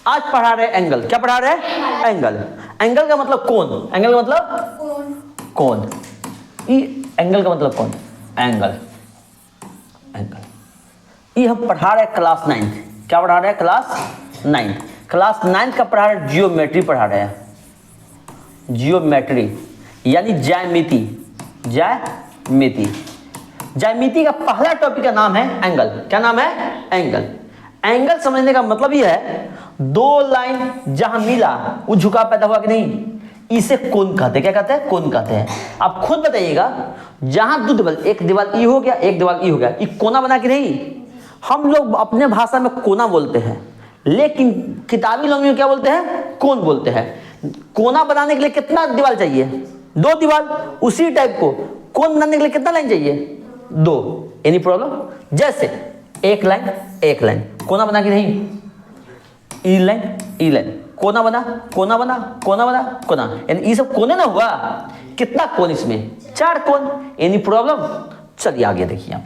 आज पढ़ा रहे एंगल। क्या पढ़ा रहे हैं? एंगल। एंगल का मतलब कोण। एंगल का मतलब कोण। एंगल का मतलब कौन? एंगल। एंगल ये हम पढ़ा रहे हैं क्लास 9। क्या पढ़ा रहे हैं? क्लास 9। क्लास 9 का पढ़ा रहे हैं जियोमेट्री पढ़ा रहे हैं। जियोमेट्री यानी ज्यामिति। ज्यामिति का पहला टॉपिक का नाम है एंगल। क्या नाम है? एंगल। एंगल समझने का मतलब ये है, दो लाइन जहां मिला वो झुकाव पैदा हुआ कि नहीं, इसे कोण कहते हैं। क्या कहते हैं? कोण कहते हैं। आप खुद बताइएगा, जहां दो दीवार, एक दीवार ई हो गया, एक दीवार ई हो गया, ये कोना बना कि नहीं? हम लोग अपने भाषा में कोना बोलते हैं, लेकिन किताबी लैंग्वेज में क्या बोलते हैं? कोण बोलते हैं। कोना बनाने के लिए कितना दीवार चाहिए? दो दीवार। उसी टाइप को कोण बनाने के लिए कितना लाइन चाहिए? दो। Any problem? जैसे एक लाइन कोना बना कि नहीं? ई लाइन कोना बना, यानी ये सब कोने ना हुआ। कितना कोण इसमें? 4 कोण। Any problem? चलिए आगे देखिए।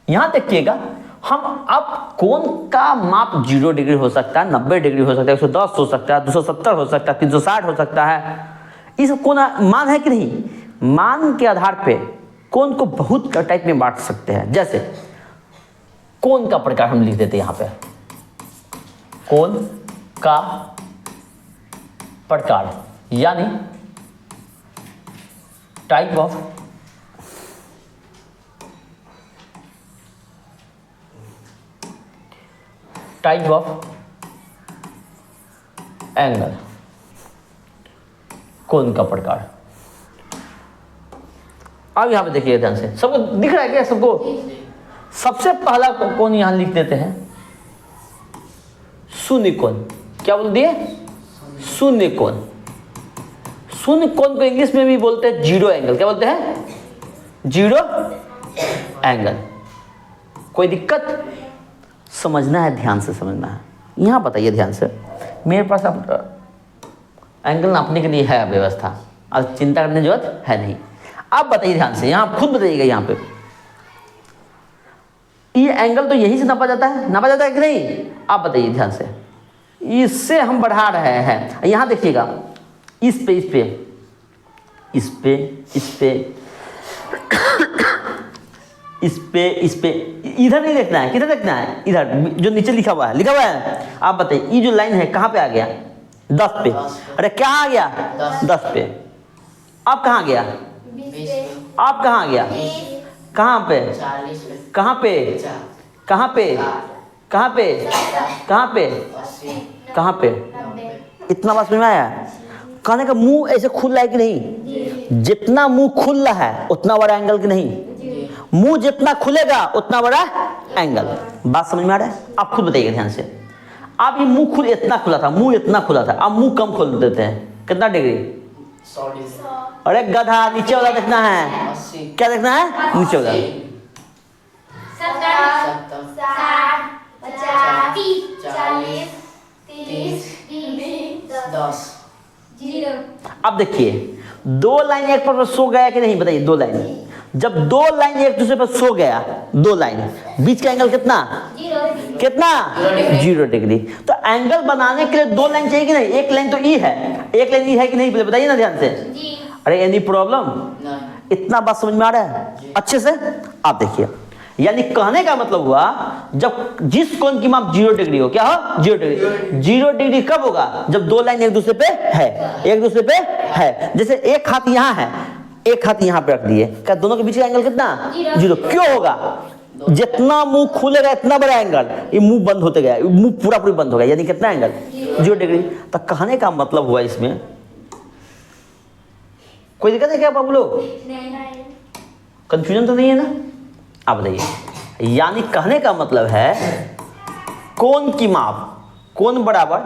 यहां देखिएगा, हम अब कोण का माप 0 डिग्री हो सकता है, 90 डिग्री हो सकता है, 110 हो सकता है, 270 हो सकता है, 360 हो सकता है। ये सब कोण मान है कि नहीं? मान के आधार पे कोण को बहुत टाइप में बांट सकते हैं। जैसे कोण का प्रकार हम लिख देते हैं यहां पे, कोण का प्रकार यानी टाइप ऑफ एंगल। कोण का प्रकार। अब यहां पे देखिए ध्यान से, सबको दिख रहा है क्या? सबको सबसे पहला कोण यहां लिख देते हैं शून्य कोण। क्या बोल दिए? शून्य कोण। शून्य कोण को इंग्लिश में भी बोलते हैं जीरो एंगल। क्या बोलते हैं? Zero angle. कोई दिक्कत? समझना है, ध्यान से समझना है। यहां बताइए ध्यान से, मेरे पास अब एंगल नापने के लिए है व्यवस्था, अब चिंता करने की जरूरत है नहीं। आप बताइए ध्यान से, यहां खुद बताइएगा। यहां पे ये एंगल तो यही से नापा जाता है कि नहीं? आप बताइए ध्यान से। इससे हम बढ़ा रहे हैं। यहां देखिएगा, इस पे इधर नहीं देखना है। किधर देखना है? इधर जो नीचे लिखा हुआ है। आप बताइए, ये जो लाइन है कहां पे आ गया? 10 पे। अरे क्या आ गया? 10 पे। अब कहां गया? आप कहां गया? कहां पे? कहां पे? इतना बात समझ में आया? कहने का मुंह ऐसे खुल रहा है कि नहीं? जितना मुंह खुल रहा है उतना बड़ा एंगल कि नहीं? मुंह जितना खुलेगा उतना बड़ा एंगल। बात समझ में आ रहा है? आप खुद बताइएगा ध्यान से। आप ये मुंह इतना खुला था, आप मुंह कम खोल देते हैं। कितना डिग्री? 100 डिग्री। अरे गधा, नीचे वाला देखना है। 80। क्या देखना है? नीचे वाला। 70 60 50 40 30 10 0। अब देखिए, दो लाइन एक पर सो गया कि नहीं? बताइए। दो लाइन, जब दो लाइन एक दूसरे पर सो गया, दो लाइन, बीच का एंगल कितना? 0 डिग्री। तो एंगल बनाने के लिए दो लाइन चाहिए कि नहीं? एक लाइन तो ई है, कि नहीं? बताइए ना ध्यान से। अरे एनी प्रॉब्लम? इतना बात समझ में आ रहा है अच्छे से? आप देखिए, यानी कहने का मतलब हुआ, जब जिस कोण की माप 0 डिग्री हो, क्या हो? 0 डिग्री। 0 डिग्री कब होगा? जब दो लाइन एक दूसरे पे है। जैसे एक हाथ यहाँ है, एक हाथ यहाँ पे रख दिए, क्या दोनों के बीच का एंगल कितना? 0। क्यों होगा? जितना मुंह खुलेगा इतना बड़ा एंगल। ये मुंह बंद होते गया, मुंह पूरा बंद हो गया, यानी कितना एंगल? 0 डिग्री। तो कहने का मतलब हुआ, इसमें कोई दिक्कत है क्या आप लोग? कंफ्यूजन तो नहीं है ना? आप बताइए। यानी कहने का मतलब है, कोण की माप, कोण बराबर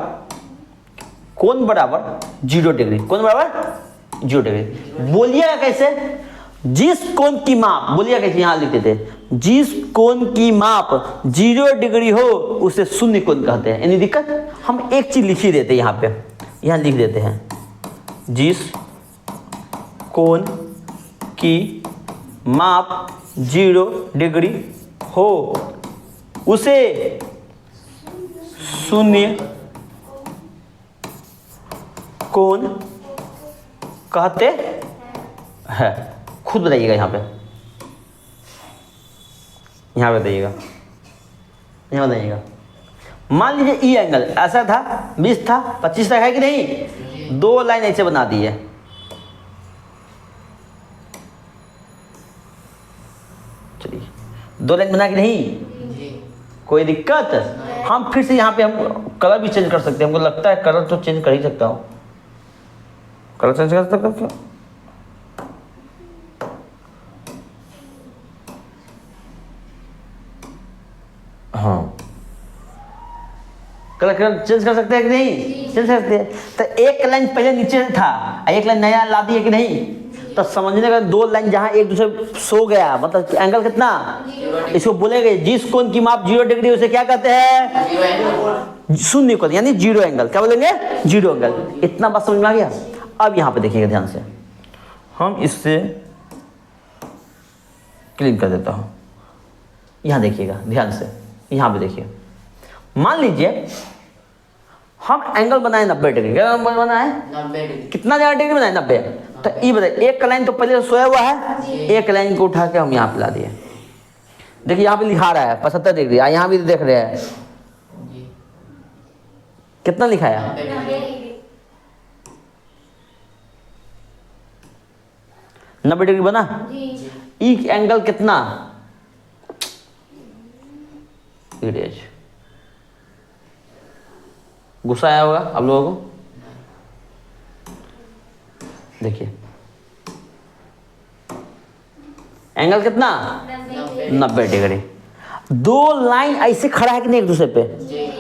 0 डिग्री। कोण बराबर 0 डिग्री। बोलिएगा कैसे? जिस कोण की माप, बोलिएगा कैसे? यहां लिख देते, जिस कोण की माप 0 डिग्री हो उसे शून्य कोण कहते हैं। यानी दिक्कत? हम एक चीज लिख ही देते हैं, यहां पे यहां लिख देते हैं, जिस कोण की माप 0 डिग्री हो उसे शून्य कोण कहते हैं। खुद बताइएगा यहाँ पे बताइएगा, यहाँ बताइएगा। मान लीजिए ई एंगल ऐसा था, 20 था, 25 तक है कि नहीं, 2 लाइन ऐसे बना दी है। चलिए 2 लाइन बना के नहीं, कोई दिक्कत? हम फिर से यहाँ पे हम कलर भी चेंज कर सकते हैं। हमको लगता है कलर तो चेंज कर ही सकता हूँ, कलर चेंज कर सकता हूँ। हाँ कलर चेंज कर सकते हैं कि नहीं? चेंज कर सकते हैं। तो एक लाइन पहले नीचे था, एक लाइन नया ला दिए कि नहीं, तो समझने का 2 लाइन जहाँ एक दूसरे सो गया, मतलब एंगल कितना, इसको बोलेंगे जिस कोण की माप 0 डिग्री उसे क्या कहते हैं? शून्य कोण, यानी 0 एंगल। क्या बोलेंगे? 0 एंगल। इतना बात समझ में आ गया? अब यहाँ पे देखिएगा ध्यान से, हम इससे क्लीन कर देता हूँ। यहाँ देखिएगा ध्यान से, यहाँ पे देखिए। मान लीजिए हम एंगल बनाए 90 डिग्री। क्या बनाए? 90 डिग्री। कितना डिग्री बनाए? 90। तो ये बताइए, एक लाइन तो पहले सोया हुआ है, एक लाइन को उठा के हम यहाँ पे ला दिए। देखिए यहाँ पे लिखा रहा है 75 डिग्री, यहाँ भी देख रहे हैं कितना लिखा है? 90 डिग्री बना। ई एंगल कितना? गुस्सा आया होगा आप लोगों को। देखिए एंगल कितना? 90 डिग्री। 2 लाइन ऐसे खड़ा है कि नहीं एक दूसरे पे,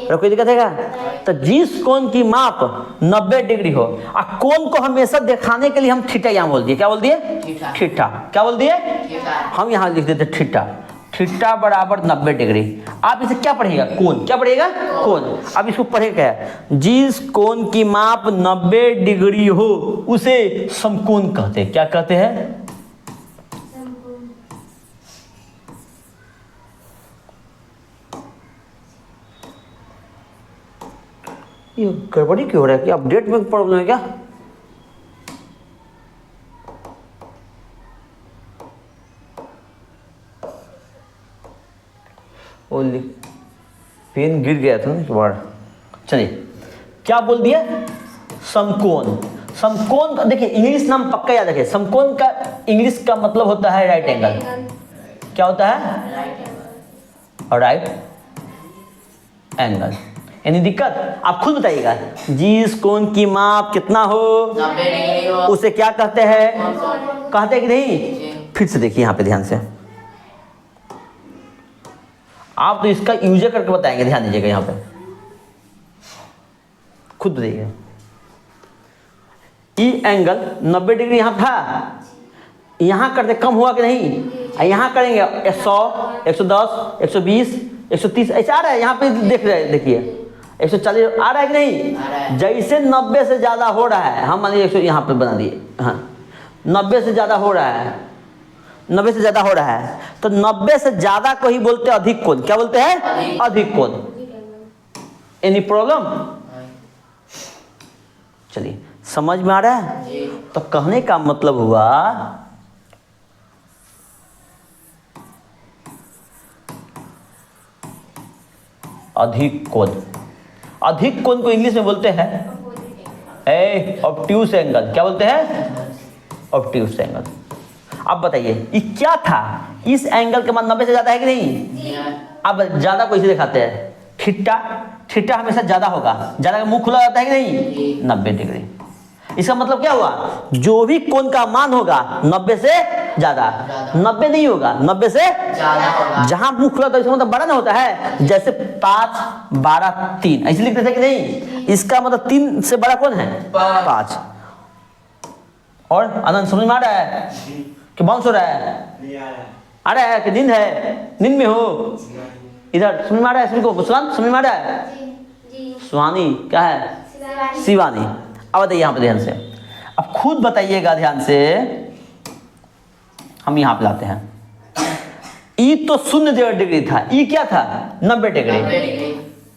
और कोई दिक्कत है? तो जिस कोण की माप 90 डिग्री हो, और कोण को हमेशा दिखाने के लिए हम थीटा यहाँ बोल दिए। क्या बोल दिए? थीटा। क्या बोल दिए? हम यहाँ लिख देते थीटा। थीटा बराबर 90 डिग्री। आप इसे क्या पढ़ेगा? कोण। क्या पढ़ेगा? कोण। अब इसको पढ़ेगा जिस कोण की माप 90 डिग्री हो उसे समकोण कहते हैं। क्या कहते हैं? ये गड़बड़ी क्यों हो रहा है? कि अपडेट में प्रॉब्लम है क्या? पेन गिर गया था ना बार। चलिए क्या बोल दिया? समकोण। समकोण का देखिए इंग्लिश नाम पक्का याद रखिए। समकोण का इंग्लिश का मतलब होता है राइट एंगल। क्या होता है? Right angle. यानी दिक्कत आप खुद बताइएगा, जिस कोण की माप कितना हो 90 डिग्री हो उसे क्या कहते हैं? कहते हैं कि नहीं? फिर से देखिए यहाँ पे ध्यान से, आप तो इसका यूज करके बताएंगे। ध्यान दीजिएगा यहाँ पे, खुद बताइएगा। ई एंगल 90 डिग्री यहाँ था, यहाँ करते कम हुआ कि नहीं? यहाँ करेंगे 100, 110, 120, 130 ऐसा आ रहा है। यहाँ पे देख रहे हैं, देखिए 140 आ रहा है कि नहीं? जैसे 90 से ज़्यादा हो रहा है, हम मान लीजिए 100 यहाँ पे बना दिए। हाँ 90 से ज़्यादा हो रहा है, 90 से ज़्यादा हो रहा है, तो 90 से ज़्यादा को ही बोलते हैं अधिक कोण। क्या बोलते हैं? अधिक कोण। Any problem? चलिए समझ में आ रहा है? तो कहने का मतलब हुआ अधिक कोण। अधिक कोण को इंग्लिश में बोलते हैं ऑब्ट्यूस एंगल। क्या बोलते हैं? Obtuse angle. अब बताइए ये क्या था? इस एंगल के मान 90 से ज्यादा है कि नहीं? अब ज्यादा को इसे दिखाते हैं थीटा। थीटा हमेशा ज्यादा होगा, ज्यादा का मुंह खुला रहता है कि नहीं? 90 डिग्री। इसका मतलब क्या हुआ? जो भी कोण का मान होगा 90 से ज्यादा, 90 नहीं होगा, 90 से ज्यादा होगा। जहां मुंह खुला था इसका मतलब बड़ा ना होता है। जैसे 5, 12, 3 ऐसे लिखते थे कि नहीं? इसका मतलब 3 से बड़ा कौन है? 5। और आनंद समझ में आ रहा है कि बाउंस हो रहा है? आ रहा है कि नींद है? नींद में हो? इधर समझ में आ रहा है? सभी को मुस्कान समझ में आ रहा है? सुहानी क्या है? शिवानी। अब बताइए यहाँ पे ध्यान से, अब खुद बताइएगा ध्यान से। हम यहाँ पे लाते हैं। ई तो 0 डिग्री था, ई क्या था? 90 डिग्री।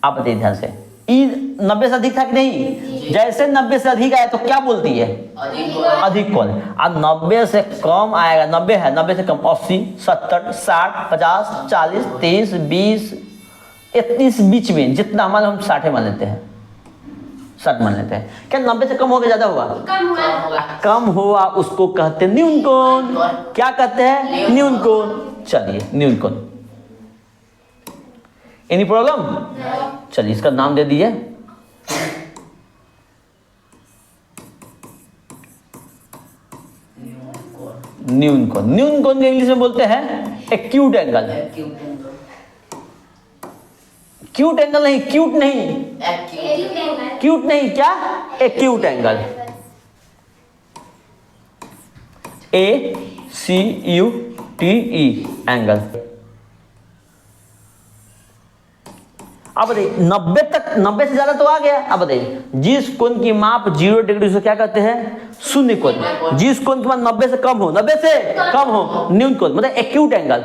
आप बताइए ध्यान से, ई 90 से अधिक था कि नहीं? जैसे 90 से अधिक आया तो क्या बोलती है? अधिक कोण। अधिक कोण। अब 90 से कम आएगा, 90 है, 90 से कम 80, 70, 60, 50, 40, 30, 20, इस बीच में जितना हमारे हम 60 मान लेते हैं, 60 मान लेते हैं। क्या 90 से कम हो गया, ज्यादा हुआ? कम होगा। कम हुआ उसको कहते हैं न्यून कोण। क्या कहते हैं? न्यून कोण। चलिए न्यून कोण। Any problem? चलिए इसका नाम दे दीजिए। न्यून कोण। न्यून कोण को इंग्लिश में बोलते हैं एक्यूट एंगल। क्यूट एंगल नहीं, क्यूट नहीं, क्यूट नहीं, क्या? Acute angle. ACUTE angle. अब बताइए 90 तक, 90 से ज्यादा तो आ गया। अब बताइए जिस कोण की माप 0 डिग्री से क्या कहते हैं? शून्य कोण। जिस कोण की माप 90 से कम हो, 90 से कम हो, न्यून कोण मतलब एक्यूट एंगल।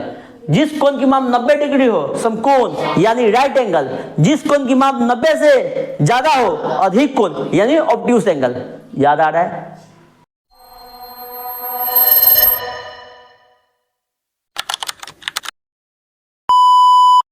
जिस कोण की माप 90 डिग्री हो, समकोण यानी राइट एंगल। जिस कोण की माप 90 से ज्यादा हो, अधिक कोण यानी ऑब्ट्यूस एंगल। याद आ रहा है?